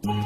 আসসালামু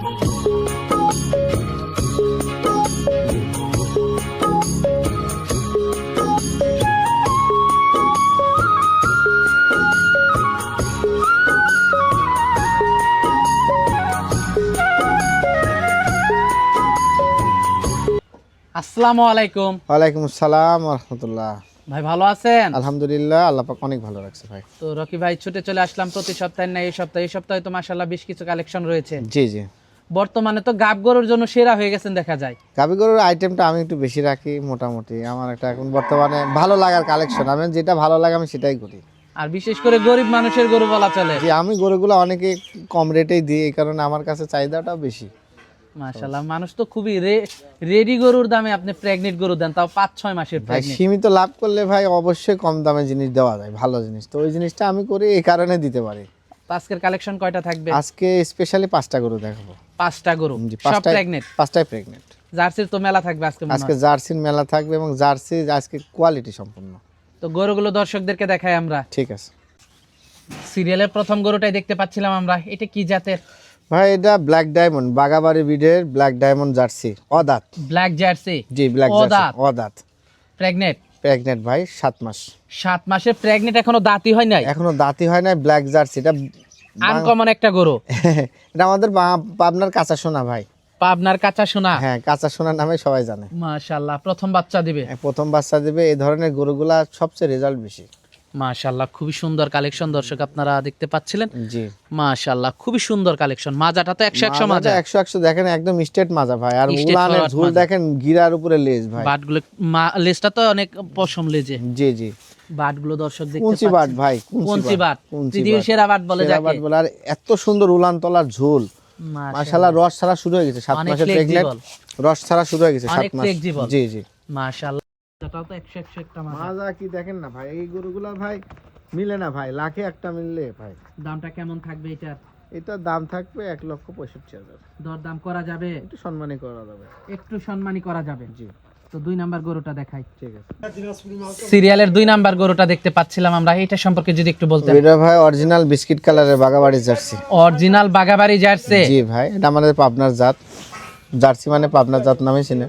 আলাইকুম। ওয়ালাইকুম আসসালাম ওয়া রাহমাতুল্লাহ। ভাই ভালো আছেন? আলহামদুলিল্লাহ, আল্লাহ পাক অনেক ভালো রাখছে ভাই। তো রকি ভাই ছুটে চলে আসলাম প্রতি সপ্তাহে না এই সপ্তাহে তো মাশাআল্লাহ বেশ কিছু কালেকশন রয়েছে। জি জি, বর্তমানে তো গাব গরুর জন্য সেরা হয়ে গেছেন দেখা যায়। গাভী গরুর আইটেমটা আমি একটু বেশি রাখি মোটামুটি। আমার একটা এখন বর্তমানে ভালো লাগার কালেকশন, আমি যেটা ভালো লাগে আমি সেটাই করি। আর বিশেষ করে গরিব মানুষের গরু বলা চলে। যে আমি গরুগুলো অনেকে কম রেটেই দিই, এই কারণে আমার কাছে চাহিদাটাও বেশি। মাশাআল্লাহ, মানুষ তো খুবই রেডি গরুর দামে আপনি প্রেগনেন্ট গরু দেন, তাও ৫-৬ মাসের ভাই প্রেগনেন্ট। সীমিত লাভ করলে ভাই অবশ্যই কম দামে জিনিস দেওয়া যায়, ভালো জিনিস। তো ওই জিনিসটা আমি করি, এই কারণে দিতে পারি। আজকের কালেকশন কয়টা থাকবে? আজকে স্পেশালি 5টা গরু দেখাবো। 5টা গরু, জি, সব প্রেগনেন্ট। 5টাই প্রেগনেন্ট। জার্সির তো মেলা থাকবে আজকে মনে আজকে হয়। জার্সির মেলা থাকবে এবং জার্সি আজকে কোয়ালিটি সম্পূর্ণ। তো গরুগুলো দর্শকদেরকে দেখাই আমরা। ঠিক আছে সিরিয়ালের প্রথম গরুটাই দেখতে পাচ্ছিলাম আমরা, এটা কি জাতের? ভাই এটা ব্ল্যাক ডায়মন্ড, বাগাবাড়ি ব্রিডের ব্ল্যাক ডায়মন্ড জার্সি, অদাঁত। ব্ল্যাক জার্সি, জি, ব্ল্যাক জার্সি অদাঁত। অদাঁত, প্রেগনেন্ট। প্রেগনেন্ট ভাই 7 মাস। 7 মাসের প্রেগনেন্ট, এখনো দাঁতই হয় নাই। এখনো দাঁতি হয় না। ব্ল্যাক জার্সি এটা আনকমন একটা গরু। এটা আমাদের পাবনার কাঁচা সোনা ভাই। পাবনার কাঁচা সোনা। হ্যাঁ, কাঁচা সোনা নামে সবাই জানে। মাশাআল্লাহ, প্রথম বাচ্চা দিবে। প্রথম বাচ্চা দিবে। এই ধরনের গরুগুলা সবচেয়ে রেজাল্ট বেশি। মাশাআল্লাহ, খুবই সুন্দর কালেকশন দর্শক আপনারা দেখতে পাচ্ছিলেন। জি, মাশাআল্লাহ, খুবই সুন্দর কালেকশন। মাজাটা তো 100 মাজা। 100 দেখেন, একদম স্ট্রেট মাজা ভাই। আর Straight উলানের forward ঝুল মাজা। দেখেন, গিরার উপরে লেজ ভাই। বাটগুলো লেজটা তো অনেক পশম লেজে। জি জি, বাটগুলো দর্শক দেখতে কুঞ্চি বাট পাচ্ছেন। ভাই, কুঞ্চি বাট, কুঞ্চি পৃথিবীর বাট। সেরা বাট বলে সেরা যাকে। বাট বলে। আর এত সুন্দর উলান তলার ঝোল, মাশাআল্লাহ। রস ছাড়া শুরু হয়ে গেছে 7 অনেক মাসের প্রেগনেন্ট, flexible। রস ছাড়া শুরু হয়ে গেছে 7 অনেক মাস। flexible। জি জি, মাশাআল্লাহ, এটাও তো 100 একটা মাজা। মাজা কি দেখেন না ভাই, এই গরুগুলা ভাই মিলে না ভাই, লাখে একটা মিললে ভাই। দামটা কেমন থাকবে এটার? এটার দাম থাকবে 1,65,000। দরদাম করা যাবে? একটু সম্মানী করা যাবে। একটু সম্মানী করা যাবে। জি, তো 2 নাম্বার গরুটা দেখাই। ঠিক আছে। সিরিয়ালের 2 নাম্বার গরুটা দেখতে পাচ্ছিলাম আমরা, এটা সম্পর্কে যদি একটু বলতেন। এটা ভাই অরিজিনাল বিস্কিট কালারের Bagabari Jersey. Original Bagabari Jersey. জি ভাই, এটা আমাদের পাবনার জাত। জার্সি মানে পাবনার জাত নামে চিনে।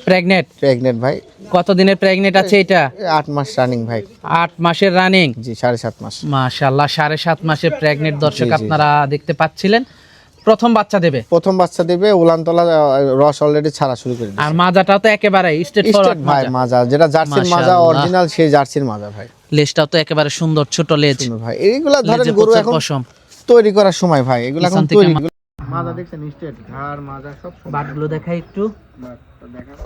প্রেগনেন্ট। প্রেগনেন্ট ভাই। কত দিনের প্রেগনেন্ট আছে এটা? 8 মাস রানিং ভাই। 8 মাসের রানিং। জি, 7.5 মাস। মাশাআল্লাহ, 7.5 মাসের প্রেগনেন্ট দর্শক জি, জি, আপনারা দেখতে পাচ্ছিলেন। প্রথম বাচ্চা দেবে। প্রথম বাচ্চা দিবে। উলানতলা রস অলরেডি ছাড়া শুরু করে দিয়েছে। আর মাজাটাও তো একেবারে স্ট্রেট স্টেট ফরওয়ার্ড ভাই মাজা, যেটা জার্সির মাজা মাশাআল্লাহ। অরিজিনাল, সেই জার্সির মাজা ভাই। লেজটাও তো একেবারে সুন্দর ছোট লেজ। শুনুন ভাই, এইগুলা ধরেন লেজে গরু প্রচুর এখন পশম। তৈরি করার সময় ভাই, এগুলা এখন পিছন থেকে তৈরি। মাজা দেখছেন স্টেট, ঘাড় মাজা সব সমান। বাটগুলো দেখাই একটু। বাটটা দেখেন,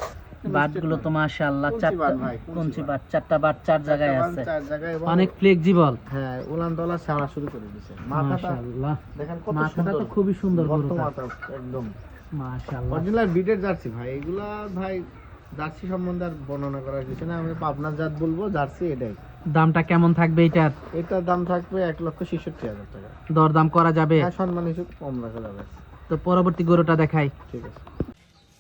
বাটগুলো তো মাশাআল্লাহ, কুঞ্চি চারটা বাট ভাই, কুঞ্চি বাট, চারটা বাট 4 জায়গায় আছে। 4 জায়গায় এবং অনেক ফ্লেক্সিবল। হ্যাঁ, উলানতলা ছাড়া শুরু করে দিয়েছে। মাথাটা মাশাআল্লাহ, দেখেন কত মাথাটা সুন্দর। তো খুবই সুন্দর গর্ত গরুটা। মাথা একদম মাশাআল্লাহ, অরিজিনাল বিটের জার্সি ভাই। এগুলা ভাই জার্সি সম্বন্ধে আর বর্ণনা করার কিছু না, আমি পাবনার জাত বলবো, জার্সি এটাই। দামটা কেমন থাকবে এটার? এটার দাম থাকবে 1,66,000 টাকা। দরদাম করা যাবে? হ্যাঁ, সম্মান হিসেবে কম রাখা যাবে। তো পরবর্তী গরুটা দেখাই। ঠিক আছে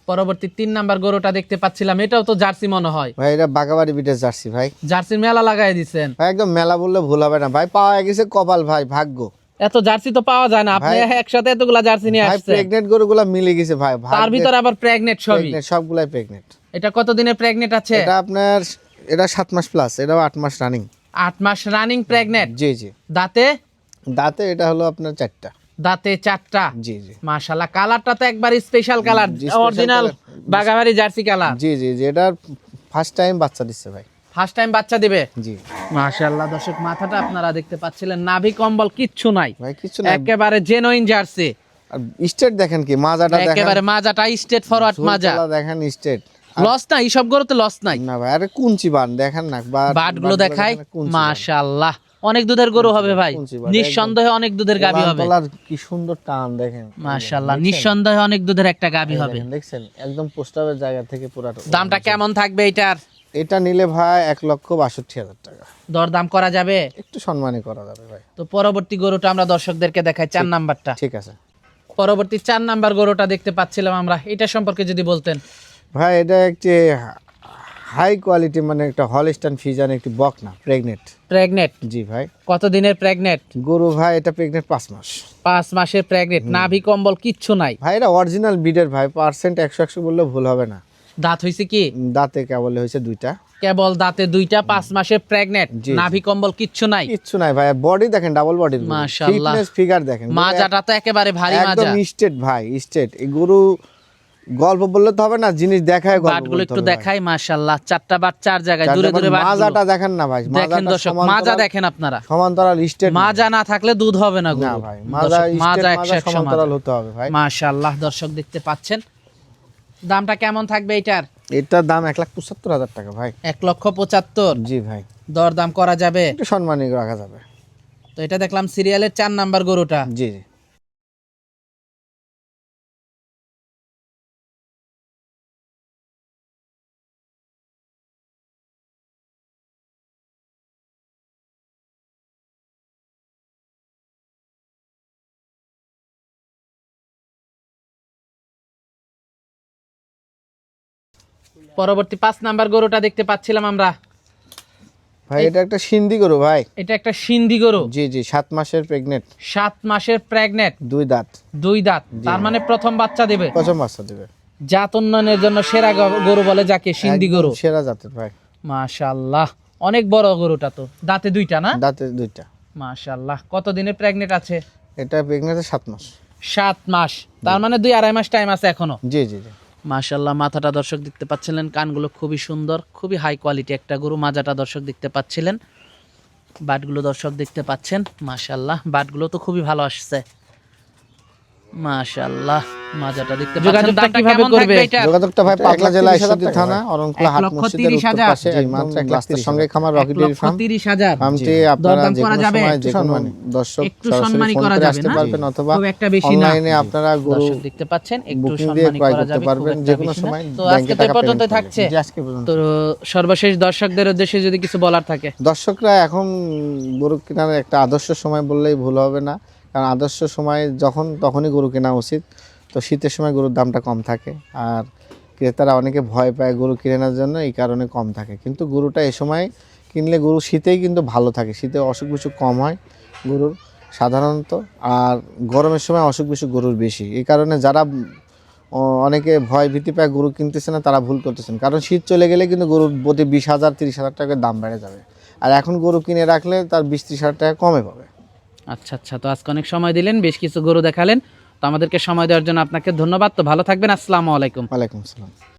পরবর্তী 3 নাম্বার গরুটা দেখতে পাচ্ছিলাম, এটাও তো জার্সি মনে হয়। ভাই, এটা বাগাবাড়ি বিটের জার্সি ভাই। জার্সির মেলা লাগাই দিছেন ভাই একদম মেলা বললে ভুল হবে না ভাই, পাওয়া গেছে কপাল ভাই, ভাগ্য। এত জার্সি তো পাওয়া যায় না, আপনি ভাই- একসাথে এতগুলা জার্সি নিয়ে ভাই আসছেন। প্রেগনেন্ট গরুগুলা মিলে গেছে ভাই, তার ভিতর আবার প্রেগনেন্ট সবই। প্রেগনেন্ট, সবগুলাই প্রেগনেন্ট। এটা কত দিনের প্রেগনেন্ট আছে? এটা আপনার, এটা 7 মাস প্লাস, এটাও 8 মাস রানিং। 8 মাস রানিং প্রেগনেন্ট। জি জি, দাঁতে? দাঁতে এটা হলো আপনার 4টা। দাঁতে 4টা। জি জি, মাশাআল্লাহ, কালারটা তো একবার স্পেশাল কালার, জি, special original color। Bagabari Jersey colour. জি জি জি, এটার ফার্স্ট টাইম বাচ্চা দিচ্ছে ভাই। ফার্স্ট টাইম বাচ্চা দিবে। জি মাশাআল্লাহ দর্শক, মাথাটা আপনারা দেখতে পাচ্ছিলেন, নাভি কম্বল কিচ্ছু নাই, ভাই, কিছু না। একেবারে জেনুইন জার্সি। আর স্টেট দেখেন কি, মাজাটা দেখেন, একেবারে মাজাটা স্ট্রেট ফরওয়ার্ড মাজা। ঝুলতলা দেখেন স্টেট। লস নাই, এইসব গরুতে লস নাই। না ভাই, আরে কুঞ্চি বান দেখেন না, বাটগুলো দেখাই। দেখেন, কুঞ্চি বান। মাশাআল্লাহ, অনেক দুধের গরু হবে ভাই, কুঞ্চি বাট, নিঃসন্দেহে অনেক দুধের গাবি হবে। উলানতলার কি সুন্দর টান দেখেন। মাশাআল্লাহ, দেখছেন? নিঃসন্দেহে অনেক দুধের একটা গাবি এই হবে। দেখেন, দেখছেন একদম পোস্টারের জায়গা থেকে পুরা। দামটা কেমন থাকবে এটার? এটা নিলে ভাই 1,62,000 টাকা। দরদাম করা যাবে? একটু সম্মানী করা যাবে ভাই। তো পরবর্তী গরুটা আমরা দর্শকদেরকে দেখাই, 4 নাম্বারটা। ঠিক আছে পরবর্তী 4 নাম্বার গরুটা দেখতে পাচ্ছিলাম আমরা, এটা সম্পর্কে যদি বলতেন। ভাই, এটা একটি হাই কোয়ালিটি, মানে একটা হলস্টাইন ফ্রিজিয়ান একটি বকনা প্রেগনেন্ট। প্রেগনেন্ট? জি ভাই। কত দিনের প্রেগনেন্ট গরু ভাই এটা প্রেগনেন্ট 5 মাস। 5 মাসের প্রেগনেন্ট, নাভি কম্বল কিচ্ছু নাই ভাই এটা অরিজিনাল ব্রিডের ভাই, পার্সেন্ট 100 বললে ভুল হবে না। দাঁত হইছে কি? দাঁতে কেবল হয়েছে 2টা, কেবল দাঁতে 2টা, 5 মাসের প্রেগনেন্ট, জি, নাভি কম্বল কিচ্ছু নাই। কিচ্ছু নাই ভাই, বডি দেখেন ডাবল বডির, মাশাআল্লাহ, ফিটনেস ফিগার দেখেন, মাজাটা তো একেবারে ভারী মাজা, একদম স্ট্রেট ভাই, স্ট্রেট। এই গরু গল্প বললে তো হবে না, জিনিস দেখায় গল্প বাটগুলো বলতে একটু হবে ভাই। দেখাই, মাশাআল্লাহ, 4টা বাট 4 জায়গায় দূরে দূরে বাট। মাজাটা দেখেন না ভাই, দেখেন মাজাটা দর্শক, মাজা দেখেন আপনারা, সমান্তরাল স্ট্রেট। মাজা না থাকলে দুধ হবে না না গরু ভাই, মাজা দর্শক, মাজা স্ট্রেট, মাজা 100 সমান্তরাল হতে হবে ভাই। মাশাআল্লাহ, দর্শক দেখতে পাচ্ছেন। দামটা কেমন থাকবে এটার? এটার দাম 1,75,000 টাকা ভাই। 1,75,000? জি ভাই, দর দাম করা যাবে, একটু সম্মানী রাখা যাবে। তো এটা দেখলাম সিরিয়ালের 4 নাম্বার গরুটা। জি জি। পরবর্তী 5 নাম্বার গরুটা দেখতে পাচ্ছিলাম আমরা ভাই এটা একটা সিন্ধি গরু ভাই। এটা একটা সিন্ধি গরু? জি জি, 7 মাসের প্রেগনেন্ট। 7 মাসের প্রেগনেন্ট, 2 দাঁত। 2 দাঁত, তার মানে প্রথম বাচ্চা দেবে। প্রথম বাচ্চা দেবে। জাত উন্নয়নের জন্য সেরা গরু বলে যাকে, সিন্ধি গরু। একদম সেরা জাতের ভাই। মাশাআল্লাহ, অনেক বড় গরুটা তো, দাঁতে 2টা না? দাঁতে 2টা। মাশাআল্লাহ, কত দিনের প্রেগনেন্ট আছে? এটা প্রেগনেন্ট 7 মাস। 7 মাস, তার মানে 2-2.5 মাস টাইম আছে এখনো। জি জি জি। মাশাআল্লাহ, মাথাটা দর্শক দেখতে পাচ্ছিলেন, কানগুলো খুবই সুন্দর, খুবই হাই কোয়ালিটি একটা গরু। মাজাটা দর্শক দেখতে পাচ্ছিলেন, বাটগুলো দর্শক দেখতে পাচ্ছেন, মাশাআল্লাহ, বাটগুলো তো খুবই ভালো আসছে, মাশাআল্লাহ। মাজাটা দেখতে পাচ্ছেন। যোগাযোগটা কিভাবে করবে? যোগাযোগটা ভাই পাবনা জেলা ঈশ্বরদী থানা অরণকুলা হাট মসজিদের উত্তর 1,30,000 পাশে, এই মাত্র রাস্তার সঙ্গে খামার রকি ডেইরি ফার্ম। 1,30,000 ফার্মটি আপনারা দরদাম যে করা কোনো যাবে? সময় যে কোনো দর্শক একটু সরাসরি সম্মানী ফোন করা করে যাবে আসতে না? পারবেন, অথবা খুব একটা বেশি না। অনলাইনে আপনারা গরু দর্শক দেখতে পাচ্ছেন, একটু বুকিং দিয়ে সম্মানী ক্রয় করা করতে যাবে, পারবেন খুব যে একটা কোনো বেশি না। সময়। তো ব্যাংকে আজকে তো টাকা পর্যন্ত পেমেন্ট থাকছে। জি, আজকে পর্যন্ত। তো সর্বশেষ দর্শকদের উদ্দেশ্যে যদি কিছু বলার থাকে? দর্শকরা এখন গরু কেনার একটা আদর্শ সময় বললেই ভুল হবে না, কারণ আদর্শ সময় যখন তখনই গরু কেনা উচিত। তো শীতের সময় গরুর দামটা কম থাকে, আর ক্রেতারা অনেকে ভয় পায় গরু কেনার জন্য, এই কারণে কম থাকে। কিন্তু গরুটা এ সময় কিনলে গরু শীতেই কিন্তু ভালো থাকে, শীতে অসুখ বিসুখ কম হয় গরুর সাধারণত, আর গরমের সময় অসুখ বিসুখ গরুর বেশি। এই কারণে যারা অনেকে ভয় ভীতি পায় গরু কিনতেছে না, তারা ভুল করতেছেন, কারণ শীত চলে গেলে কিন্তু গরুর প্রতি 20,000 30,000 টাকার দাম বেড়ে যাবে, আর এখন গরু কিনে রাখলে তার 20-30,000 টাকা কমে পাবে। আচ্ছা আচ্ছা, তো আজকে অনেক সময় দিলেন, বেশ কিছু গরু দেখালেন, তো আমাদেরকে সময় দেওয়ার জন্য আপনাকে ধন্যবাদ। তো ভালো থাকবেন, আসসালামু আলাইকুম। ওয়ালাইকুম আসসালাম।